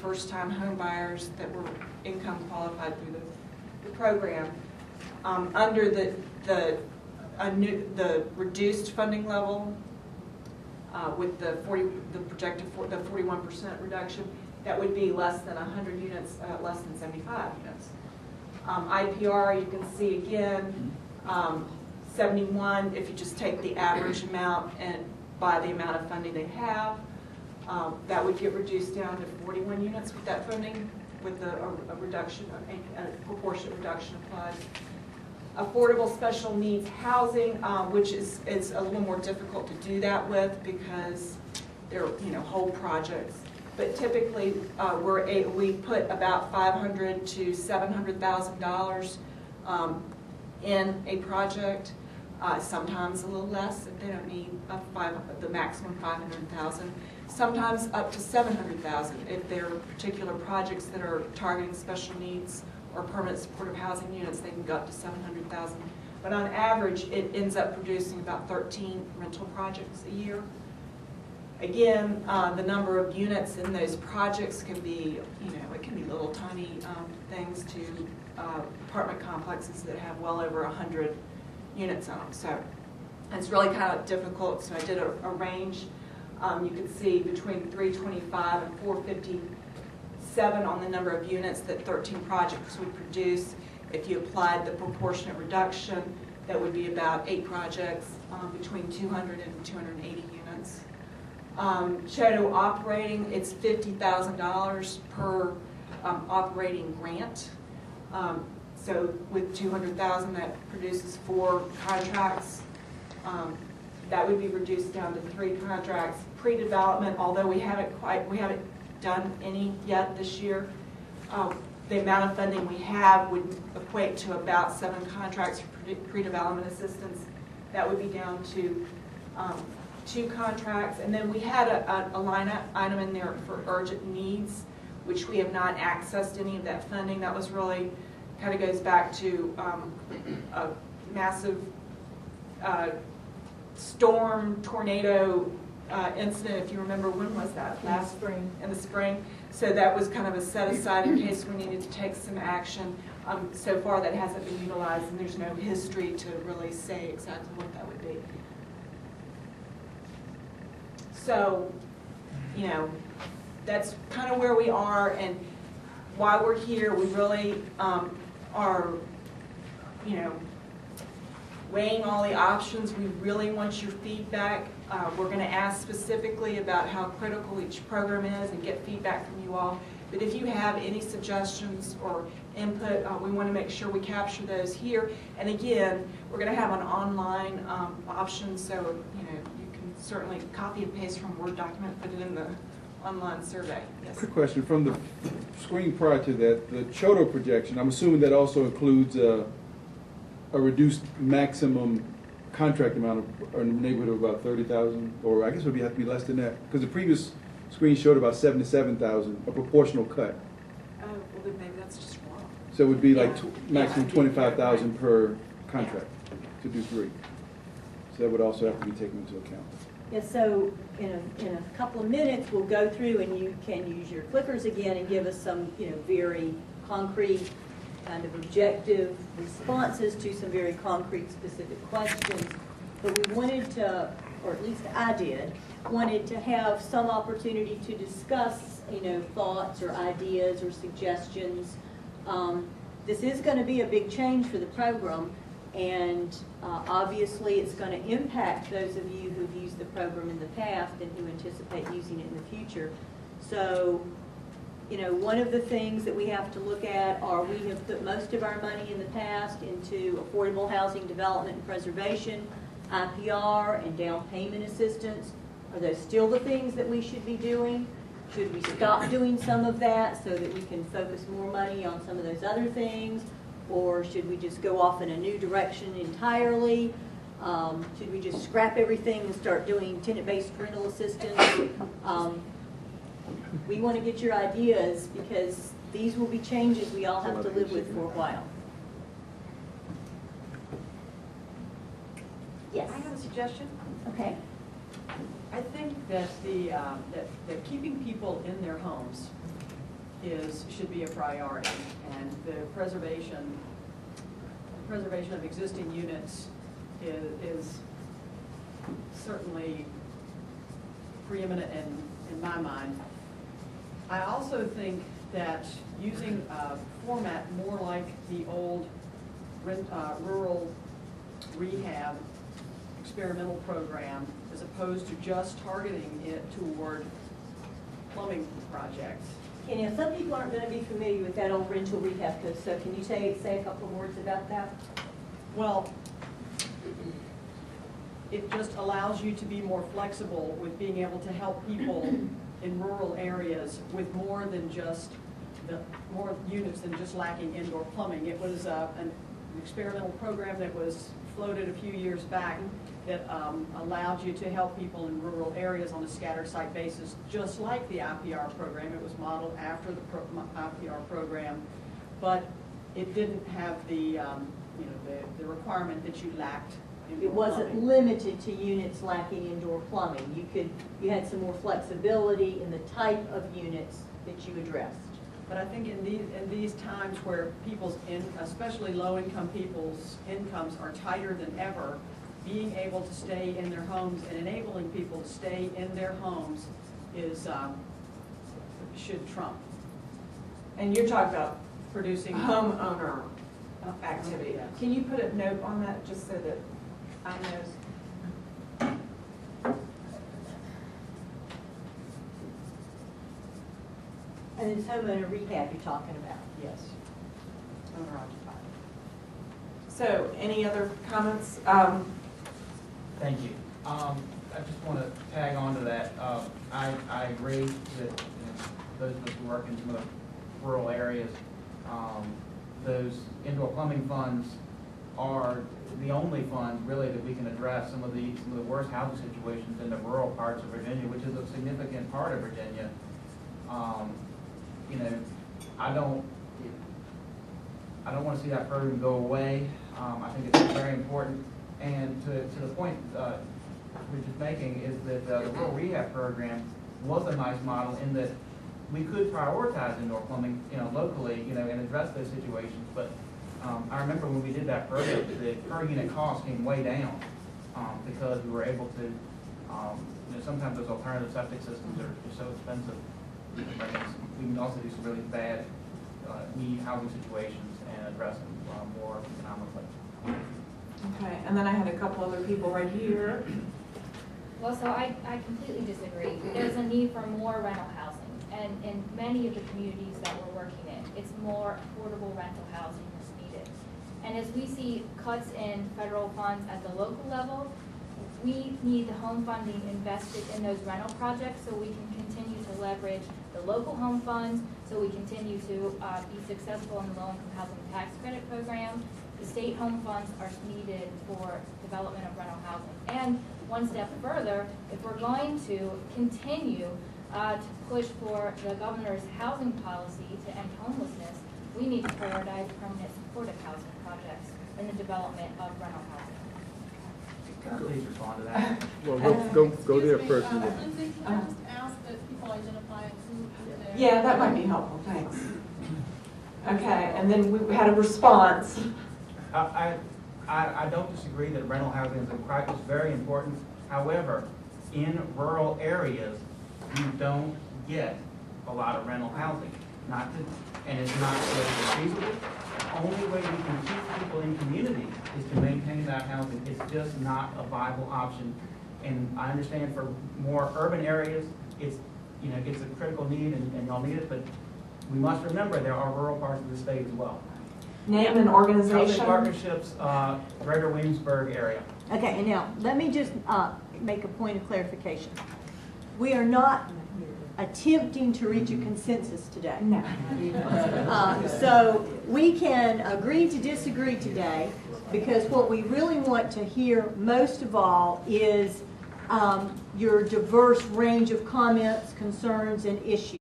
first-time home buyers that were income qualified through the program. Under the reduced funding level, with the projected 41% reduction, that would be less than 100 units, less than 75 units. IPR, you can see again, 71, if you just take the average amount and by the amount of funding they have, that would get reduced down to 41 units with that funding, with a reduction, a proportionate reduction applied. Affordable special needs housing, which is a little more difficult to do that with because they're whole projects. But typically, we put about $500,000 to $700,000 in a project. Sometimes a little less if they don't need the maximum $500,000. Sometimes up to $700,000 if there are particular projects that are targeting special needs or permanent supportive housing units. They can go up to $700,000. But on average, it ends up producing about 13 rental projects a year. Again, the number of units in those projects can be, it can be little tiny things to apartment complexes that have well over 100 units on them. So it's really kind of difficult. So I did a range. You can see between 325 and 457 on the number of units that 13 projects would produce. If you applied the proportionate reduction, that would be about 8 projects between 200 and 280 units. Choto operating, it's $50,000 per operating grant. So with $200,000, that produces 4 contracts. That would be reduced down to 3 contracts. Pre-development, although we haven't done any yet this year, the amount of funding we have would equate to about 7 contracts for pre-development assistance. That would be down to 2 contracts. And then we had a line item in there for urgent needs, which we have not accessed any of that funding. That was really, kind of goes back to a massive storm, tornado incident, if you remember. When was that? Last spring. In the spring. So that was kind of a set aside in case we needed to take some action. So far that hasn't been utilized, and there's no history to really say exactly what that would be. So, that's kind of where we are, and while we're here, we really are, weighing all the options. We really want your feedback. We're going to ask specifically about how critical each program is and get feedback from you all. But if you have any suggestions or input, we want to make sure we capture those here. And again, we're going to have an online option, so you can certainly copy and paste from a Word document, put it in the online survey. Yes. Quick question. From the screen prior to that, the Choto projection, I'm assuming that also includes a reduced maximum contract amount in the neighborhood of about 30,000, or I guess it would have to be less than that, because the previous screen showed about 77,000, a proportional cut. Oh, well then maybe that's just wrong. So it would be like maximum 25,000 per contract to do 3. So that would also have to be taken into account. Yeah, so in a couple of minutes, we'll go through and you can use your clickers again and give us some, very concrete kind of objective responses to some very concrete specific questions. But we wanted to, or at least I did, wanted to have some opportunity to discuss, thoughts or ideas or suggestions. This is going to be a big change for the program, and obviously it's going to impact those of you who've used the program in the past and who anticipate using it in the future. So, one of the things that we have to look at are we have put most of our money in the past into affordable housing development and preservation, IPR, and down payment assistance. Are those still the things that we should be doing? Should we stop doing some of that so that we can focus more money on some of those other things? Or should we just go off in a new direction entirely? Should we just scrap everything and start doing tenant-based rental assistance? We want to get your ideas because these will be changes we all have to live with for a while. Yes. I have a suggestion. Okay. I think that that keeping people in their homes should be a priority, and the preservation of existing units is certainly preeminent in my mind. I also think that using a format more like the old rural rehab experimental program, as opposed to just targeting it toward plumbing projects. And you know, some people aren't going to be familiar with that old rental rehab code, so can you say a couple of words about that? Well, it just allows you to be more flexible with being able to help people in rural areas with more units than just lacking indoor plumbing. It was an experimental program that was floated a few years back that allowed you to help people in rural areas on a scattered site basis, just like the IPR program. It was modeled after the IPR program, but it didn't have the the requirement that you lacked indoor It wasn't plumbing. limited to units lacking indoor plumbing. You had some more flexibility in the type of units that you addressed. But I think in these times where especially low-income people's incomes are tighter than ever, being able to stay in their homes and enabling people to stay in their homes should trump. And you're talking about Producing homeowner activity. Yes. Can you put a note on that, just so that I know? And it's homeowner rehab you're talking about. Yes, owner occupied. So, any other comments? Thank you. I just want to tag on to that. I agree that those of us who work in some of the rural areas, those indoor plumbing funds are the only funds really that we can address some of the worst housing situations in the rural parts of Virginia, which is a significant part of Virginia. I don't want to see that program go away. I think it's very important. And to the point we're just making is that the rural rehab program was a nice model in that we could prioritize indoor plumbing, locally, and address those situations. But I remember when we did that program, the per unit cost came way down because we were able to. Sometimes those alternative septic systems are so expensive. We can also do some really bad need housing situations and address them more economically. Okay, and then I had a couple other people right here. Well, so I completely disagree. There's a need for more rental housing, and in many of the communities that we're working in, it's more affordable rental housing that's needed. And as we see cuts in federal funds at the local level, we need the home funding invested in those rental projects so we can continue to leverage the local home funds, so we continue to be successful in the low-income housing tax credit program. The state home funds are needed for development of rental housing. And one step further, if we're going to continue to push for the governor's housing policy to end homelessness, we need to prioritize permanent supportive housing projects in the development of rental housing. Please respond to that. Well, go there first. Lindsay, can I just ask that people identify who is there? Yeah, that might be helpful, thanks. Okay, and then we had a response. I don't disagree that rental housing is very important. However, in rural areas, you don't get a lot of rental housing. And it's not feasible. The only way we can keep people in community is to maintain that housing. It's just not a viable option. And I understand for more urban areas, it's a critical need and y'all need it, but we must remember there are rural parts of the state as well. Name and organization. Housing Partnerships, Greater Williamsburg area. Okay, and now, let me just make a point of clarification. We are not attempting to reach a consensus today. No. So we can agree to disagree today, because what we really want to hear most of all is your diverse range of comments, concerns, and issues.